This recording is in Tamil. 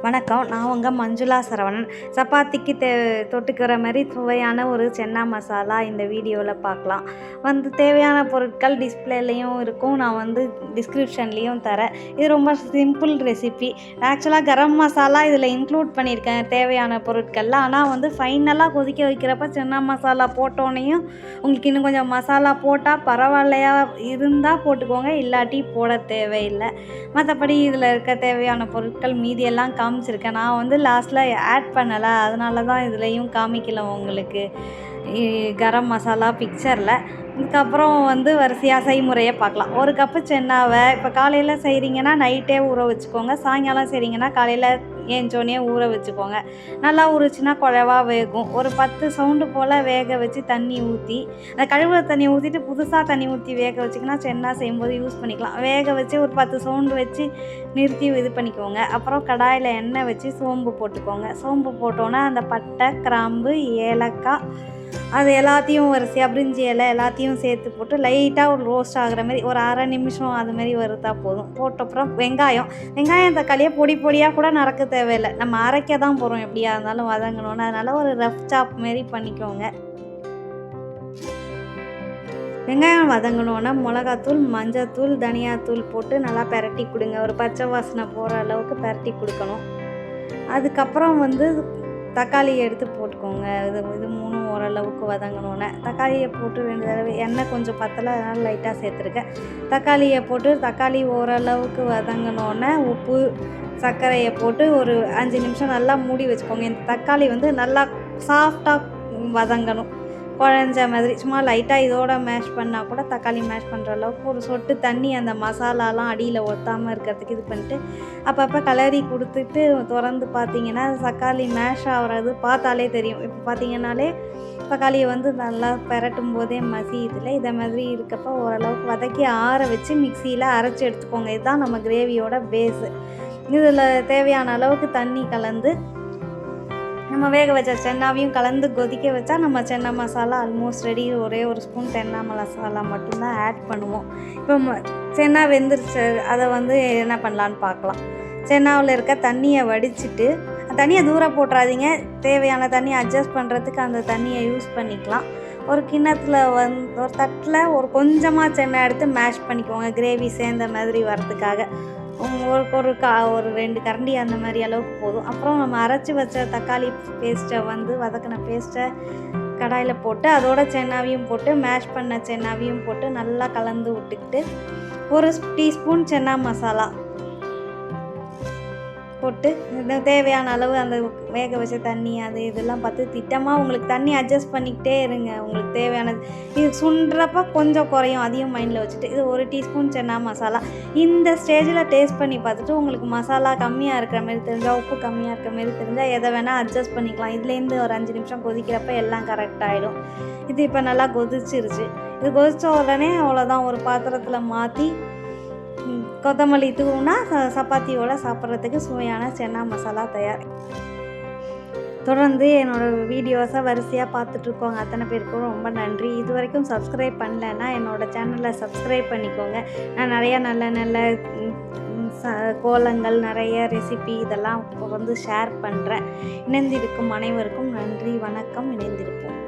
வணக்கம். நான் உங்கள் மஞ்சுளா சரவணன். சப்பாத்திக்கு தொட்டுக்கிற மாதிரி சுவையான ஒரு சென்னா மசாலா இந்த வீடியோவில் பார்க்கலாம். தேவையான பொருட்கள் டிஸ்பிளேலையும் இருக்கும், நான் டிஸ்கிரிப்ஷன்லேயும் தரேன். இது ரொம்ப சிம்பிள் ரெசிபி. ஆக்சுவலாக கரம் மசாலா இதில் இன்க்ளூட் பண்ணியிருக்கேன் தேவையான பொருட்களில். ஆனால் ஃபைனலாக கொதிக்க வைக்கிறப்ப சென்னா மசாலா போட்டோன்னையும் உங்களுக்கு இன்னும் கொஞ்சம் மசாலா போட்டால் பரவாயில்லையா இருந்தால் போட்டுக்கோங்க, இல்லாட்டி போட தேவையில்லை. மற்றபடி இதில் இருக்க தேவையான பொருட்கள் மீதியெல்லாம் காமிச்சிருக்கேன். நான் லாஸ்ட்டில் ஆட் பண்ணலை, அதனால தான் இதுலேயும் காமிக்கல உங்களுக்கு கரம் மசாலா பிக்சரில். இதுக்கப்புறம் வரிசையாக செய்முறையை பார்க்கலாம். ஒரு கப்பு சென்னாவை இப்போ காலையில் செய்கிறீங்கன்னா நைட்டே ஊற வச்சுக்கோங்க, சாயங்காலம் செய்கிறீங்கன்னா காலையில் ஏஞ்சோடனே ஊற வச்சுக்கோங்க. நல்லா ஊறிச்சுன்னா குழவா வேகும். ஒரு 10 சவுண்டு போல் வேக வச்சு தண்ணி ஊற்றி, அந்த கழுவுற தண்ணி ஊற்றிட்டு புதுசாக தண்ணி ஊற்றி வேக வச்சிங்கன்னா சென்னா செய்யும்போது யூஸ் பண்ணிக்கலாம். வேக வச்சு ஒரு 10 சவுண்டு வச்சு நிறுத்தி இது பண்ணிக்கோங்க. அப்புறம் கடாயில் எண்ணெய் வச்சு சோம்பு போட்டுக்கோங்க. சோம்பு போட்டோன்னே அந்த பட்டை, கிராம்பு, ஏலக்காய் அது எல்லாத்தையும் வரிசையாக பிரிஞ்சி இலை எல்லாத்தையும் சேர்த்து போட்டு லைட்டாக ஒரு ரோஸ்ட் ஆகிற மாதிரி ஒரு அரை நிமிஷம் அதுமாரி வறுத்தா போதும். போட்டப்புறம் வெங்காயம் தக்காளியை பொடி பொடியாக கூட நறுக்க தேவையில்லை, நம்ம அரைக்க தான் போகிறோம், எப்படியா இருந்தாலும் வதங்கணும்னு. அதனால் ஒரு ரஃப் சாப் மாரி பண்ணிக்கோங்க. வெங்காயம் வதங்கணுன்னா மிளகாத்தூள், மஞ்சத்தூள், தனியாத்தூள் போட்டு நல்லா பெரட்டி கொடுங்க. ஒரு பச்சை வாசனை போகிற அளவுக்கு பெரட்டி கொடுக்கணும். அதுக்கப்புறம் தக்காளி எடுத்து போட்டுக்கோங்க. இது மூணும் ஓரளவுக்கு வதங்கணுன்னு தக்காளியை போட்டு 2 தடவை எண்ணெய் கொஞ்சம் பத்தலை, அதனால் லைட்டாக சேர்த்துருக்கேன். தக்காளியை போட்டு தக்காளி ஓரளவுக்கு வதங்கினோன்னே உப்பு, சர்க்கரையை போட்டு ஒரு 5 நிமிஷம் நல்லா மூடி வச்சுக்கோங்க. இந்த தக்காளி நல்லா சாஃப்டாக வதங்கணும், குழஞ்ச மாதிரி. சும்மா லைட்டாக இதோட மேஷ் பண்ணால் கூட தக்காளி மேஷ் பண்ணுற அளவுக்கு ஒரு சொட்டு தண்ணி அந்த மசாலாலாம் அடியில் ஒட்டாமல் இருக்கிறதுக்கு இது பண்ணிட்டு அப்பப்போ கலரி கொடுத்துட்டு திறந்து பார்த்தீங்கன்னா தக்காளி மேஷ் ஆகிறது பார்த்தாலே தெரியும். இப்போ பார்த்தீங்கன்னாலே தக்காளியை நல்லா பெரட்டும் போதே மசியதில்லை. இதை மாதிரி இருக்கப்போ ஓரளவுக்கு வதக்கி ஆற வச்சு மிக்சியில் அரைச்சி எடுத்துக்கோங்க. இதுதான் நம்ம கிரேவியோட பேஸு. இதில் தேவையான அளவுக்கு தண்ணி கலந்து நம்ம வேக வச்ச சென்னாவையும் கலந்து கொதிக்க வச்சா நம்ம சென்னா மசாலா ஆல்மோஸ்ட் ரெடி. ஒரே ஒரு ஸ்பூன் சென்னா மசாலா மட்டும்தான் ஆட் பண்ணுவோம். இப்போ சென்னா வெந்துருச்சு, அதை என்ன பண்ணலான்னு பார்க்கலாம். சென்னாவில் இருக்க தண்ணியை வடிச்சிட்டு, தண்ணியை தூரம் போட்டுறாதீங்க, தேவையான தண்ணியை அட்ஜஸ்ட் பண்ணுறதுக்கு அந்த தண்ணியை யூஸ் பண்ணிக்கலாம். ஒரு கிண்ணத்தில் ஒரு தட்டில் ஒரு கொஞ்சமாக சென்னா எடுத்து மேஷ் பண்ணிக்கோங்க, கிரேவி சேர்ந்த மாதிரி வரதுக்காக. ஒரு 2 கரண்டி அந்த மாதிரி அளவுக்கு போதும். அப்புறம் நம்ம அரைச்சி வச்ச தக்காளி பேஸ்ட்டை வதக்கின பேஸ்ட்டை கடாயில் போட்டு அதோட சென்னாவையும் போட்டு மேஷ் பண்ண சென்னாவையும் போட்டு நல்லா கலந்து விட்டுக்கிட்டு 1 டீஸ்பூன் சென்னா மசாலா போட்டு தேவையான அளவு அந்த வேக வச்ச தண்ணி அது இதெல்லாம் பார்த்து திட்டமாக உங்களுக்கு தண்ணி அட்ஜஸ்ட் பண்ணிக்கிட்டே இருங்க. உங்களுக்கு தேவையானது இது சுண்டுறப்ப கொஞ்சம் குறையும், அதையும் மைண்டில் வச்சுட்டு இது 1 டீஸ்பூன் சென்னா மசாலா. இந்த ஸ்டேஜில் டேஸ்ட் பண்ணி பார்த்துட்டு உங்களுக்கு மசாலா கம்மியாக இருக்கிற மாதிரி தெரிஞ்சால், உப்பு கம்மியாக இருக்கிற மாதிரி தெரிஞ்சால் எதை வேணால் அட்ஜஸ்ட் பண்ணிக்கலாம். இதுலேருந்து ஒரு 5 நிமிஷம் கொதிக்கிறப்ப எல்லாம் கரெக்டாகிடும். இது இப்போ நல்லா கொதிச்சிருச்சு. இது கொதித்த உடனே அவ்வளோதான், ஒரு பாத்திரத்தில் மாற்றி கொத்தமல்லி தூவுனா சப்பாத்தியோடு சாப்பிட்றதுக்கு சுவையான சென்னா மசாலா தயார். தொடர்ந்து என்னோடய வீடியோஸை வரிசையாக பார்த்துட்ருக்கோங்க அத்தனை பேருக்கும் ரொம்ப நன்றி. இது வரைக்கும் சப்ஸ்கிரைப் பண்ணலைன்னா என்னோடய சேனலை சப்ஸ்கிரைப் பண்ணிக்கோங்க. நான் நிறையா நல்ல நல்ல கோலங்கள், நிறைய ரெசிபி இதெல்லாம் ஷேர் பண்ணுறேன். இணைந்திருக்கும் அனைவருக்கும் நன்றி, வணக்கம். இணைந்திருப்போம்.